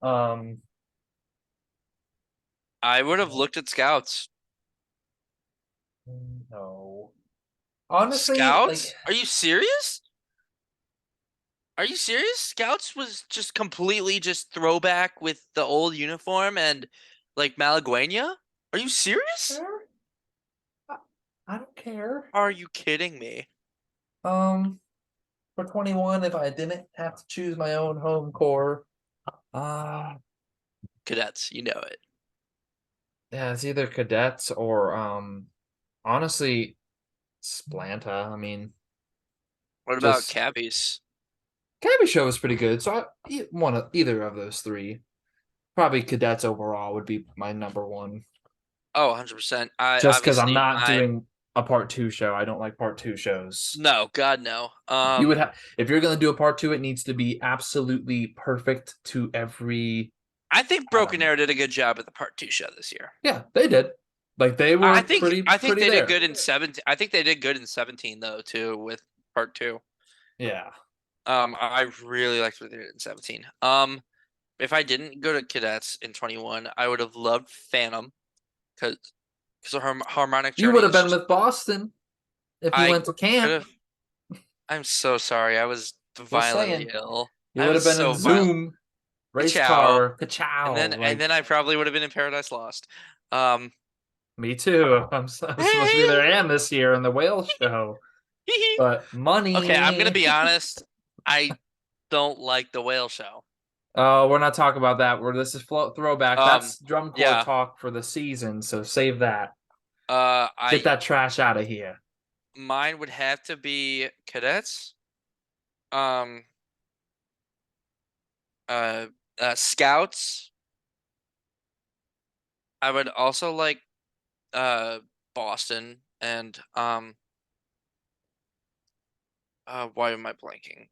Um, I would have looked at Scouts. no. Honestly, like Scouts? Are you serious? Are you serious? Scouts was just completely just throwback with the old uniform and like Malagueña? Are you serious? care? I, I don't care. Are you kidding me? Um, for 21, if I didn't have to choose my own home core, uh Cadets, you know it. yeah, it's either cadets or honestly Splanta. I mean, What about just cabbies? Cabby Show was pretty good. So one of either of those three. Probably cadets overall would be my number one. Oh, 100%. I Just because I'm obviously not mine. doing a part two show. I don't like part two shows. No, God no. You would have if you're gonna do a part two, it needs to be absolutely perfect to every I think Broken atom. Arrow did a good job at the part two show this year. Yeah, they did. Like they I were think I think pretty they did there. good in 17. I think they did good in 17 though too with part two. Yeah. I really liked what they did in 17. If I didn't go to cadets in 21, I would have loved Phantom because of harmonic You journey would have is been just with Boston if you I went to could camp. have. I'm so sorry. I was Just violently saying. ill. You I would was have been in so violent. Zoom, race Ciao. car, ka-chow. And Like then I probably would have been in Paradise Lost. Um, me too. I'm supposed to be there and this year in the whale show. But okay, I'm gonna money. be honest. I don't like the whale show. Oh, we're not talking about that. Where this is throwback. Um, That's drum corps yeah. talk for the season. So save that. Get I that trash out of here. mine would have to be cadets. Um, uh, scouts. I would also like uh Boston and why am I blanking?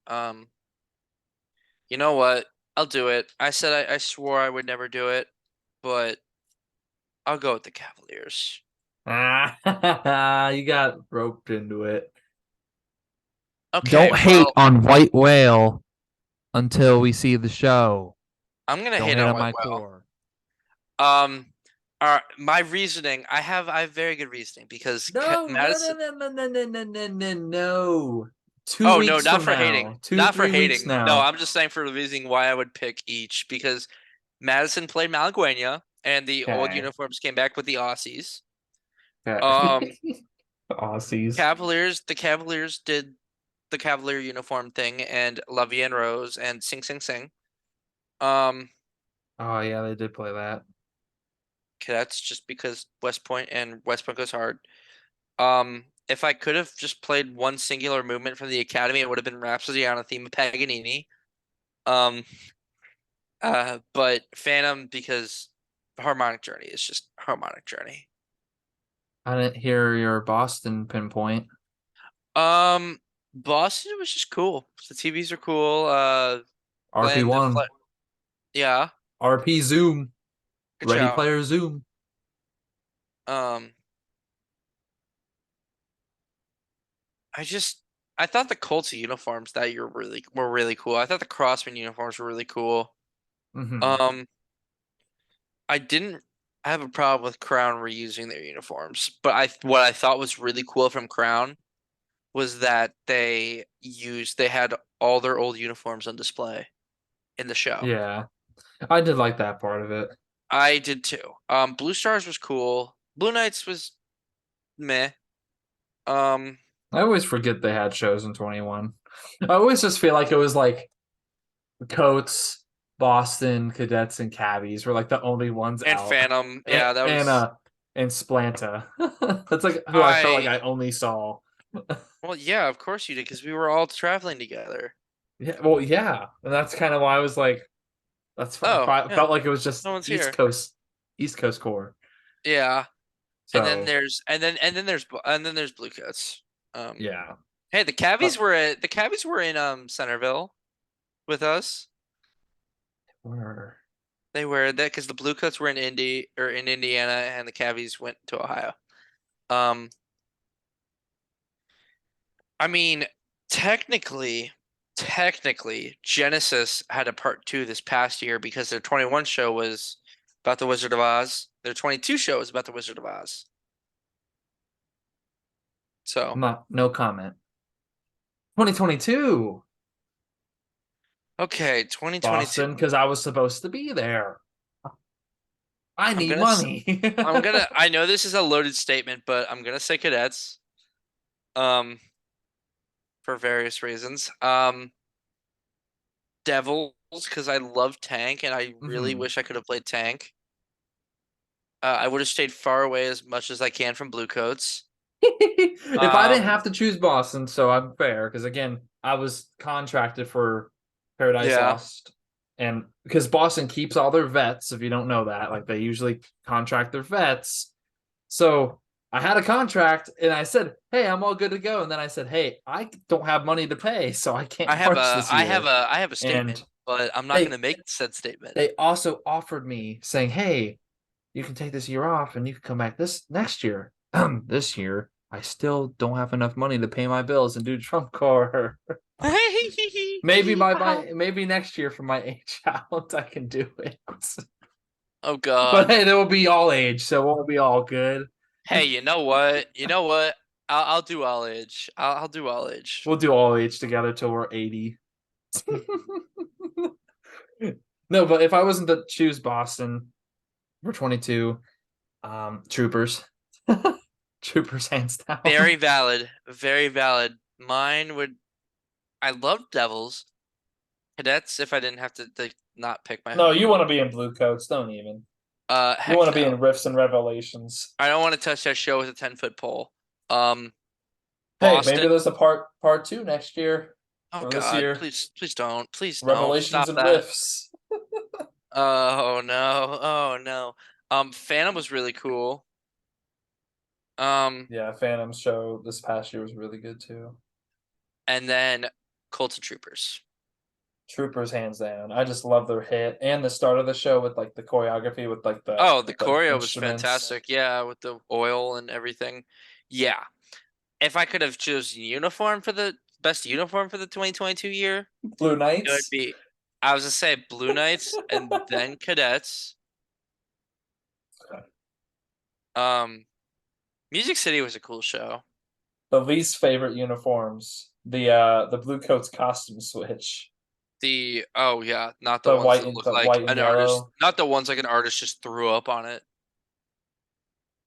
You know what? I'll do it. I said I swore I would never do it, but I'll go with the Cavaliers. Ah, you got roped into it. Okay, Don't hate well, on White Whale until we see the show. I'm gonna Don't hate hate on on White my Whale. core. Um, my reasoning, I have very good reasoning because Madison. No. Two Oh no, weeks not from for hating, now. Two, not for 3 weeks hating. No, now. I'm just saying for the reasoning why I would pick each because Madison played Malagueña and the old Okay. uniforms came back with the Aussies. Um, Okay. Aussies. the Cavaliers did the Cavalier uniform thing and La Vie en Rose and Sing Sing Sing. Um, Oh yeah, they did play that. Cadets just because West Point and West Point goes hard. If I could have just played one singular movement from the Academy, it would have been Rhapsody on a theme of Paganini. Um, but Phantom because Harmonic Journey is just Harmonic Journey. I didn't hear your Boston pinpoint. Um, Boston was just cool. The TVs are cool. Playing the RP1, yeah, RP Zoom, good Ready job. Player Zoom. Um, I just I thought the Colts uniforms that year were really cool. I thought the Crossman uniforms were really cool. Hmm. Um, I didn't have a problem with Crown reusing their uniforms, but I what I thought was really cool from Crown was that they had all their old uniforms on display in the show. Yeah, I did like that part of it. I did too. Blue Stars was cool. Blue Knights was meh. Um, I always forget they had shows in 21. I always just feel like it was like Coats, Boston, Cadets, and Cabbies were like the only ones and out. Phantom, And yeah, that and was uh and Splanta. That's like who I felt like I. I only saw. Well, yeah, of course you did because we were all traveling together. Yeah, well, yeah. And that's kind of why I was like, that's Oh, yeah, felt like it was just no one's here. East Coast core. Yeah, So and then there's Blue Coats. Um, yeah. hey, Uh, the Cabbies were in Centerville with us. where They were that because the Blue Coats were in Indiana, and the Cabbies went to Ohio. Um, I mean, technically, Genesis had a part two this past year because their 21 show was about the Wizard of Oz. Their 22 show was about the Wizard of Oz. So, not no comment. 2022 okay, Boston 2022. because I was supposed to be there. I I'm need gonna, s- money. I know this is a loaded statement, but I'm gonna say cadets, um, for various reasons. Devils, because I love Tank and I really Hmm. wish I could have played Tank. I would have stayed far away as much as I can from Bluecoats. If I didn't Um, have to choose Boston, so I'm fair because again, I was contracted for Paradise yeah, Lost, and because Boston keeps all their vets, if you don't know that, like they usually contract their vets. So I had a contract, and I said, "Hey, I'm all good to go." And then I said, "Hey, I don't have money to pay, so I can't march this year." I have a And statement, but I'm not they gonna make said statement. they also offered me saying, "Hey, you can take this year off and you can come back this next year." This year, I still don't have enough money to pay my bills and do Trump Core. Maybe next year for my age out, I can do it. Oh But God. hey, there will be all age, so we'll be all good. Hey, you know what? You know what? I'll do all age. I'll do all age. We'll do all age together till we're 80. No, but if I wasn't to choose Boston for 22, Troopers. Troopers hands down. Very valid. Very valid. Mine would. I love Devils. Cadets, if I didn't have to like, not pick my No, home. you want to be in blue coats, don't even. You want Heck to be in no. Rifts and Revelations. I don't want to touch that show with a 10-foot pole. Um, Hey, maybe Boston. there's a part two next year Oh or this God, year. please don't. Please don't. Revelations Stop and that. Rifts. Oh no. Oh no. Phantom was really cool. Um, Yeah, Phantom's show this past year was really good too. and then Colts and Troopers. Troopers hands down. I just love their hit and the start of the show with like the choreography with like Oh, the the choreo was instruments. fantastic. Yeah, with the oil and everything. Yeah. If I could have chosen uniform for the best uniform for the 2022 year, Blue it would Knights. be I was gonna say Blue Knights and then Cadets. Um, Music City was a cool show. The least favorite uniforms. The blue coats costume switch. The oh yeah, not the ones that look The like white and an artist, yellow. not the ones like an artist just threw up on it.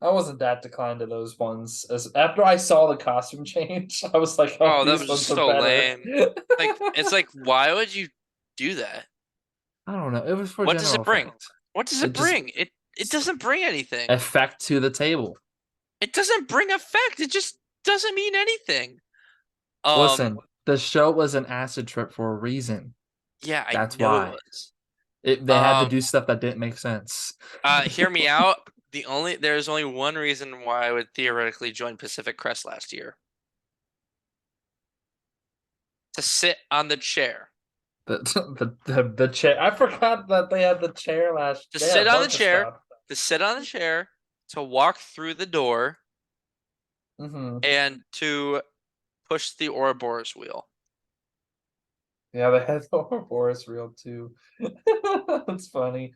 I wasn't that declined to those ones. As after I saw the costume change, I was like, "Oh, Oh, that these was ones are so better." lame. Like it's like why would you do that? I don't know. It was for What does general it bring? effect. What does It it just bring? It doesn't bring anything. effect to the table. It doesn't bring effect. It just doesn't mean anything. Um, Listen, the show was an acid trip for a reason. yeah, I That's know it why. was. They had to Um, do stuff that didn't make sense. hear me out. There's only one reason why I would theoretically join Pacific Crest last year. To sit on the chair. The, the chair. I forgot that they had the chair last. To They had sit a on the bunch of chair, stuff. to sit on the chair, to walk through the door, and to push the Ouroboros wheel. Yeah, they had the Ouroboros reel too. That's funny.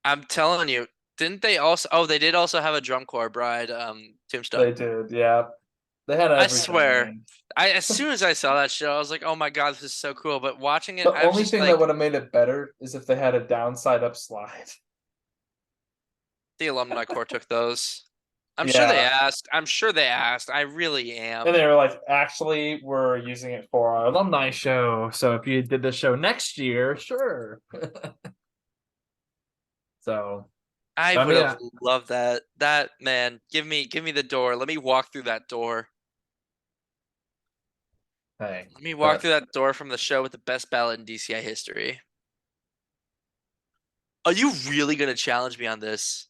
I'm telling you, didn't they also? Oh, they did also have a drum corps bride, They tombstone. did, yeah. They had I everything, swear, man. as soon as I saw that show, I was like, oh my God, this is so cool. But watching it, The I was only just thing that like, would have made it better is if they had a downside up slide. the alumni corps took those. I'm sure they Yeah. asked. I'm sure they asked. I really And am. they were like, actually, we're using it for our alumni show. So if you did the show next year, sure. So, I I would mean, have loved that. That man, give me the door. Let me walk through that door. hey, Let me walk but through that door from the show with the best ballad in DCI history. Are you really gonna challenge me on this?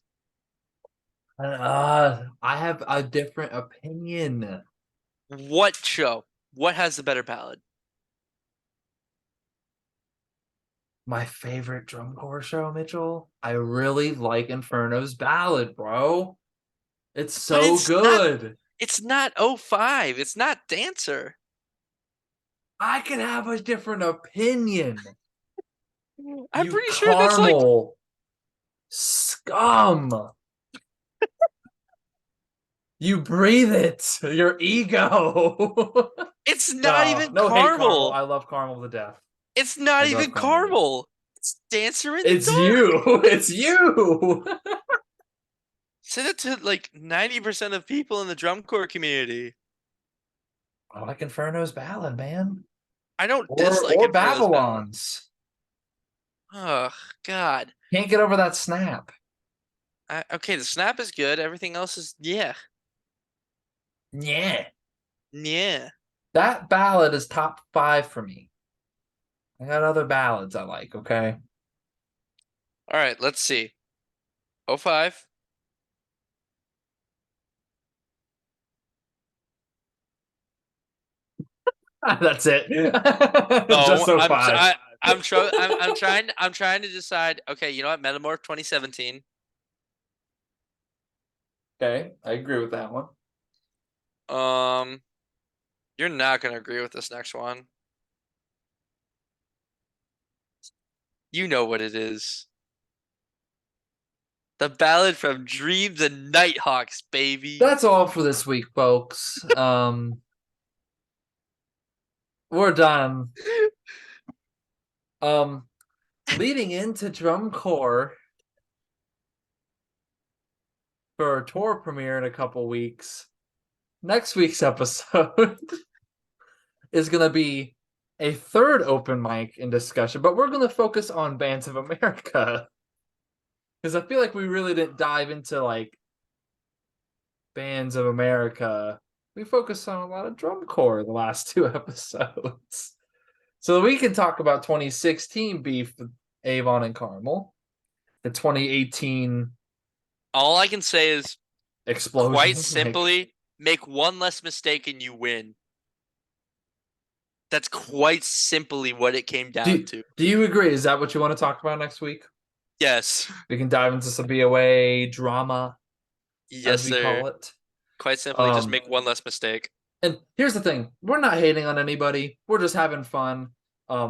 I have a different opinion. What show? What has the better ballad? My favorite drum corps show, Mitchell. I really like Inferno's Ballad, bro. It's But so good. it's not '05. It's not Dancer. I can have a different opinion. I'm You pretty sure that's like caramel scum. You breathe it. Your ego. it's not No, even no hate caramel. caramel. I love caramel to death. It's not I love even caramel to death. caramel. It's Dancer in the It's Dark. you. It's you. Say that to like 90% of people in the drum corps community. I like Inferno's Ballad, man. I don't dislike Or Inferno's ballad. Babylon's. Oh God. Can't get over that snap. Okay, the snap is good. Everything else is yeah, Yeah. yeah. That ballad is top 5 for me. I got other ballads I like, okay? All right, let's see. '05. That's it. Just No, so 5. I'm trying to decide. Okay, you know what? Metamorph 2017. Okay, I agree with that one. Um, you're not gonna agree with this next one. You know what it is. The ballad from Dreams and Nighthawks, baby. That's all for this week, folks. We're done. Um, Leading into drum corps for our tour premiere in a couple weeks. Next week's episode is going to be a third open mic in discussion, but we're going to focus on Bands of America because I feel like we really didn't dive into like Bands of America. We focused on a lot of drum corps the last 2 episodes. So we can talk about 2016 beef with Avon and Carmel, the 2018 All I can say is quite explosion. simply, make one less mistake and you win. That's quite simply what it came down to. Do you agree? Is that what you want to talk about next week? Yes. We can dive into some BOA drama, Yes, as we sir. call it. Quite simply, just make one less mistake. And here's the thing: we're not hating on anybody. We're just having fun.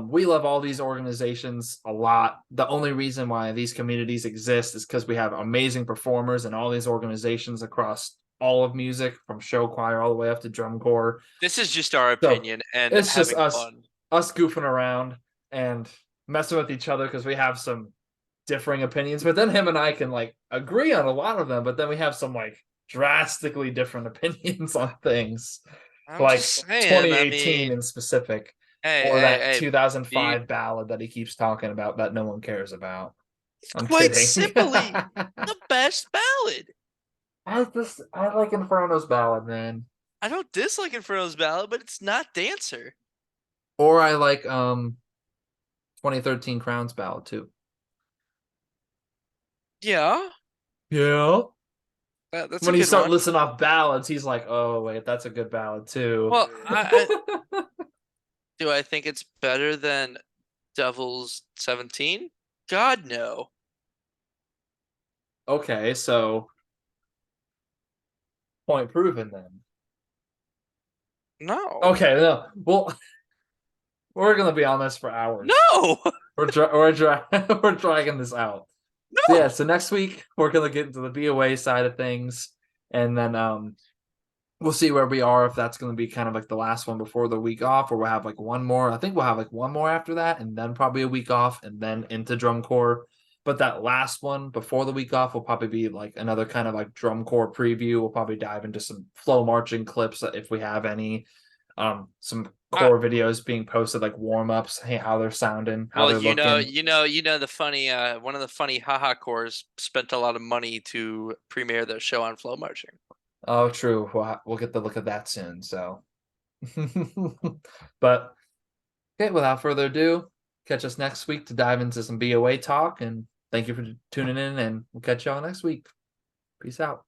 We love all these organizations a lot. The only reason why these communities exist is because we have amazing performers in all these organizations across all of music, from show choir all the way up to drum corps. This is just our So opinion and it's just having fun. us goofing around and messing with each other because we have some differing opinions. But then him and I can like agree on a lot of them. But then we have some like drastically different opinions on things, I'm like just saying, I 2018 mean, in specific. Hey, or hey, that hey. Be 2005 ballad that he keeps talking about that no one cares about. I'm quite kidding. simply the best ballad. I like Inferno's ballad, man. I don't dislike Inferno's ballad, but it's not Dancer. Or I like 2013 Crowns ballad too. Yeah, Yeah. that's a When you good start one. listing off ballads, he's like, "Oh wait, that's a good ballad too." Well, do I think it's better than Devil's 17? God, no. Okay, so point proven then. No. Okay, no. Well, we're gonna be on this for hours. No. We're dragging this out. So yeah, No. so next week we're gonna get into the BOA side of things, and then we'll see where we are if that's gonna be kind of like the last one before the week off, or we'll have like one more. I think we'll have like one more after that, and then probably a week off, and then into drum core. But that last one before the week off will probably be like another kind of like drum core preview. We'll probably dive into some flow marching clips if we have any, some I, core videos being posted like warm ups, hey, how they're sounding, how well, they're looking. the funny one of the funny haha cores spent a lot of money to premiere their show on flow marching. Oh, true. We'll get to look at that soon. So, but okay, without further ado, catch us next week to dive into some BOA talk. And thank you for tuning in, and we'll catch y'all next week. Peace out.